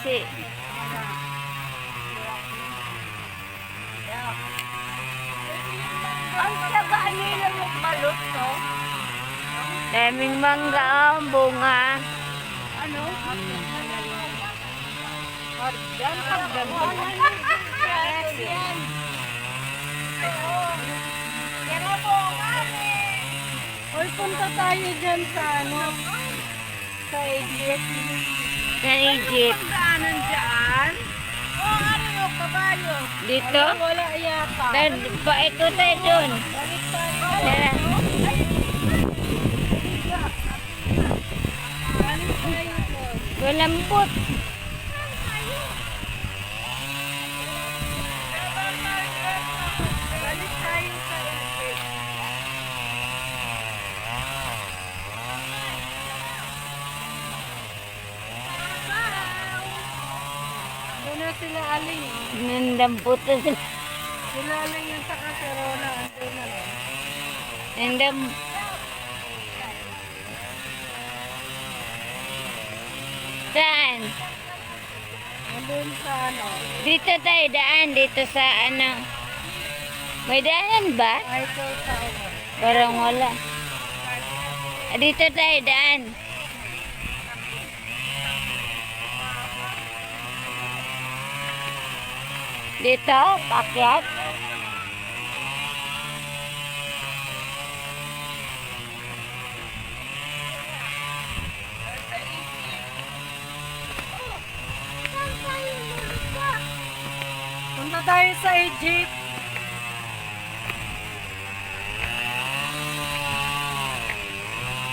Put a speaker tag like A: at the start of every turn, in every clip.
A: si...
B: Ang saba nila yung balot, no?
A: Daming mangga, oh, bunga.
B: Ano? Yan, pagdagdag. Yan. Yan po, kami. Hoy, punta tayo dyan sa ano? Sa Egypt.
A: Sa Egypt.
B: Daanan dyan? Oo, ano yung kabayo?
A: Dito?
B: Wala yata.
A: Paikot tayo dun.
B: Balik tayo.
A: Tara.
B: Balik tayo doon.
A: Walampot.
B: Balik tayo sa Egypt. Doon na sila aling.
A: Nandampot na sila.
B: Sila aling yung sa kaserola. Andun na lang.
A: Nandam... Saan?
B: Andun sa ano.
A: Dito tayo daan. Dito sa ano. May daanan ba?
B: Eiffel Tower.
A: Parang wala. Dito tayo daan. Dito, pakyat.
B: Punta tayo sa Egypt.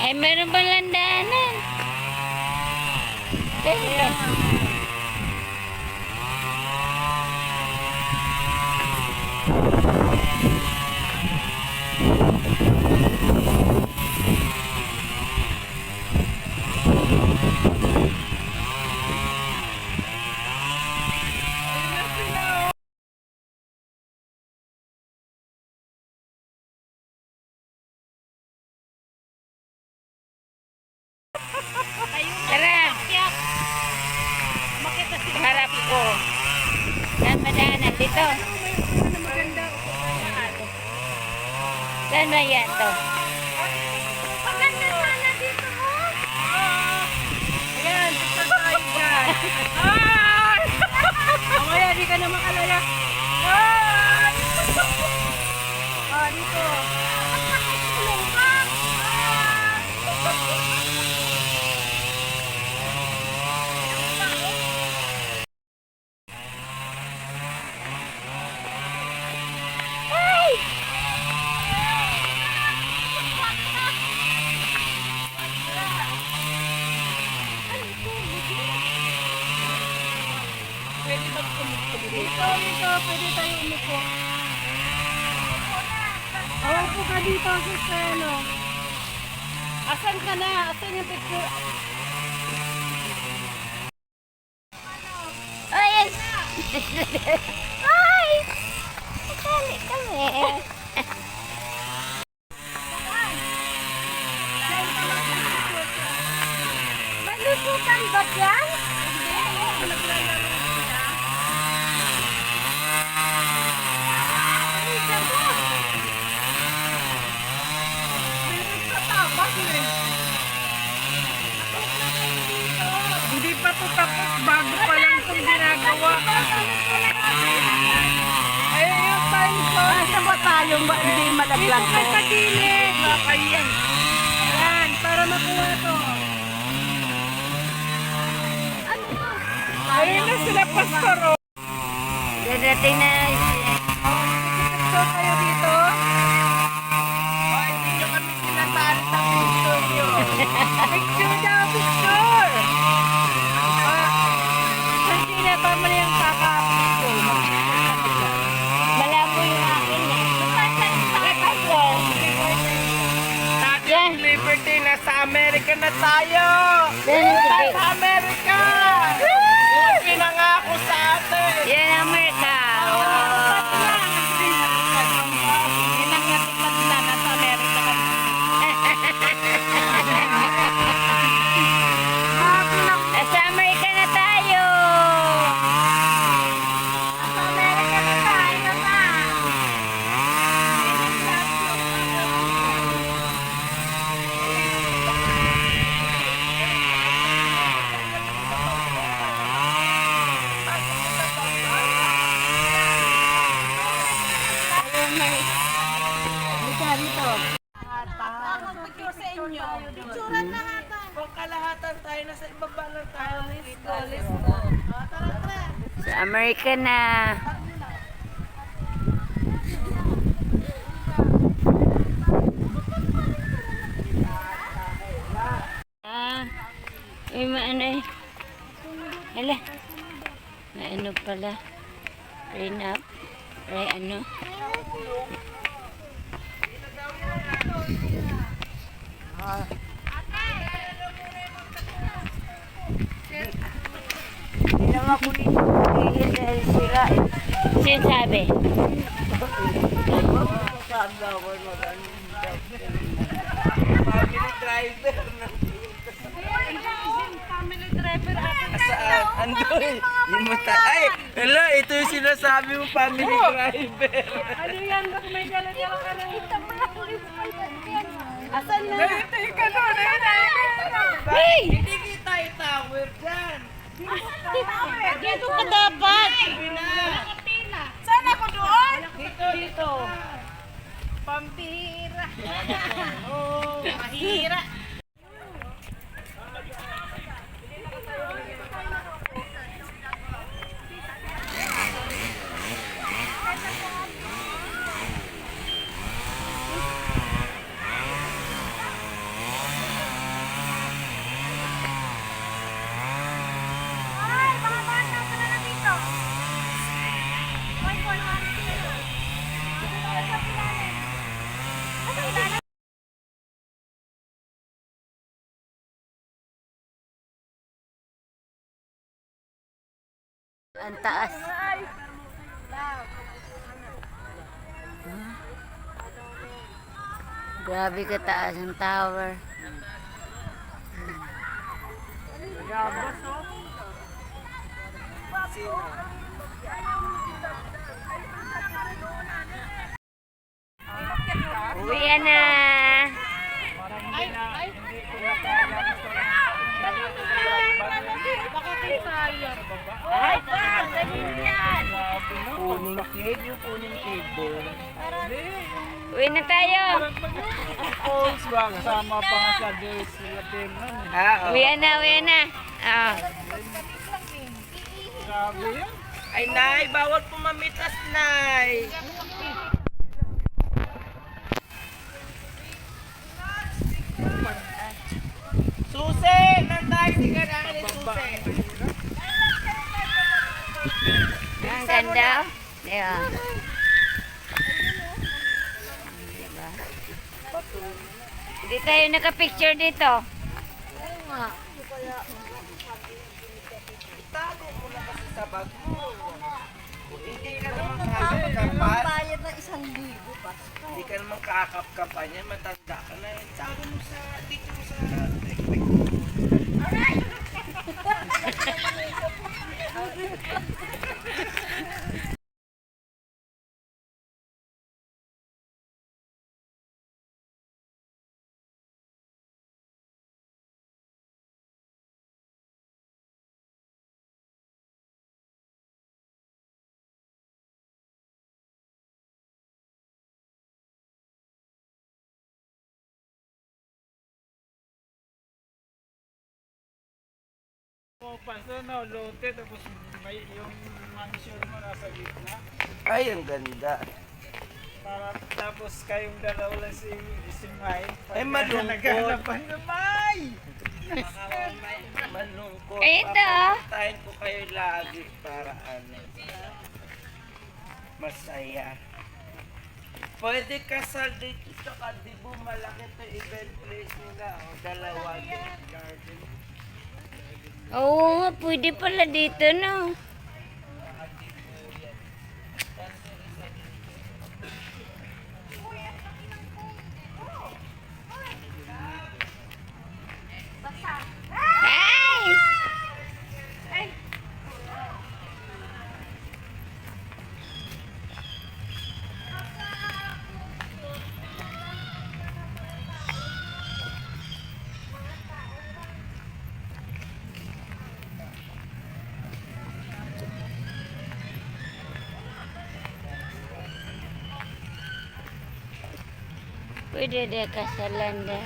A: Ay, meron ba lang daanan? Teka. Tara. Harap ko. Saan ba daanan? Dito. Saan ba yan to?
B: Maganda sana dito mo. Ayan, punta tayo dyan. Mamaya, di ka na makalala. Dito. Tulong ka. Pwede ba umupo? Dito, pwede tayo umupo. Upo ka dito, Susano. Asan ka na? Asan yung picture?
A: Oh, yes. Ay! Kali kami.
B: Malusutan ba yan? Hindi, naglalaro sila. Ay, ganda. Meron sa tabas eh. Hindi pa to tapos, bago pa lang itong ginagawa. Ay, yung time ko. Asa ba tayo? Hindi malaglag ko. Sa gilid. Ayan. Ayan, para makuha to. Ayun na sila, Pastor.
A: Dadating na.
B: Picture kayo dito. Hindi nyo kami sinasali sa picture nyo. Picture na, picture. Hindi pa mo na yung kaka-picture.
A: Malabo yung akin eh. Yan.
B: Liberty, nasa Amerika na tayo. Nasa Amerika. Yung pinangako sa atin.
A: Yan ang Amerika.
B: Pinangatipad na nasa Amerika ka.
A: Nasa Amerika na tayo.
B: Halika dito. Picture sa inyo. Picturean na hata. Kung kalahatan tayo, nasa ibaba lang tayo. Let's go. Tara.
A: Sa Amerika na. May maano eh. Hala. Maano pala. Rain up. Ray ano.
B: Hindi naman ako nihihil dahil sila.
A: Sinasabi.
B: Saan daw ako family driver na. Family driver ata. Saan? Andoy. Yung mata. Ay! Hala, ito yung sinasabi mo, family driver. Ano yan? Bakit may dala-dala ka ng asan na? Nahintayin ka doon.
A: Hey!
B: Hindi kita i-tower dyan.
A: Dito ka dapat.
B: Saan ako doon? Dito. Pambihira. Oh, mahira.
A: Ang taas. Grabe ka taas ang tower. Uwi na. Ay, ganun yan.
B: Puning kid, yung puning kid doon.
A: Uwi na tayo.
B: Phones ba? Kasama pa nga sa days sila tingnan. Ah,
A: Uwi na, uwi na. Oh.
B: grabe yan. Ay, Nay, bawal pumamitas, Nay. Susi! Nanday, di ka na ni Susi.
A: Ang ganda. Diba? Diba? Hindi tayo nakapicture dito. Oo nga.
B: Itago mo na kasi sa bag mo. Hindi ka naman kakap-kapan.
C: Bayad na 1,000 pa.
B: Hindi ka naman kakap-kapan yan. Matanda ka na. Itago mo sa dito mo sa
D: Pansin na, lote, tapos may yung mansion mo nasa gitna.
B: Ay, ang ganda.
D: Para, tapos kayong dalawa lang si May.
B: Ay, malungkot.
D: Naghanapan na May!
B: Malungkot.
A: Ay, ito, oh.
B: Papuntahin ko kayo lagi para ano. Masaya. Pwede kasal dito sa Kadibu. Malaki to event place nila. O, dalawa din. Garden.
A: Oo nga, pwede pala dito, no? Ay! Pwede de ka sa landa.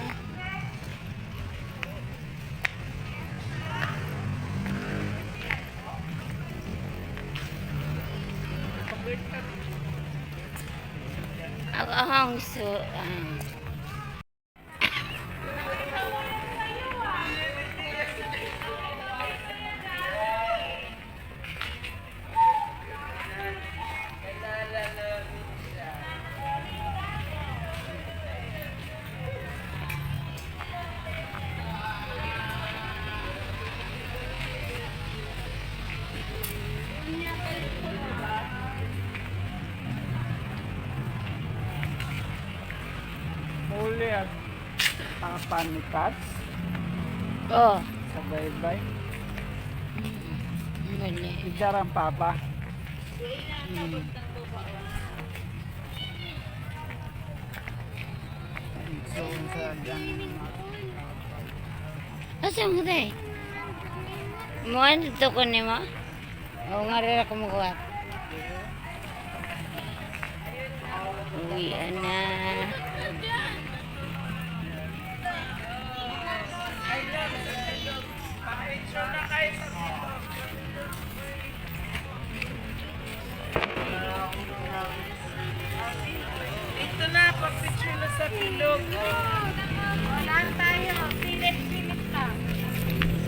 A: Ako ang gusto.
D: Huli at mga panitats
A: Oh,
D: sa baybay.
A: mali.
D: Idarang papa. So, sa dyan.
A: Asa mo day? Mo dito ko ni mo? O nga rin ako magawa. Uwi na.
B: Ito na, pag-picture na sa bilog. Wala tayo. Silip-silip lang.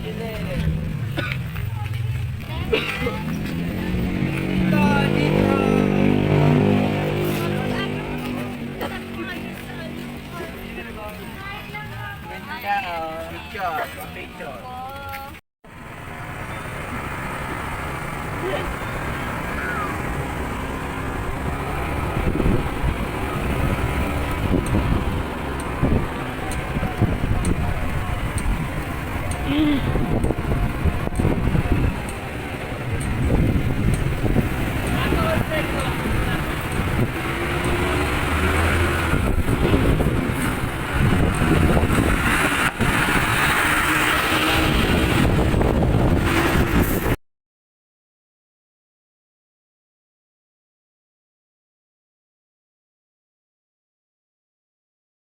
B: Dito, dito.
D: Ganda, picture.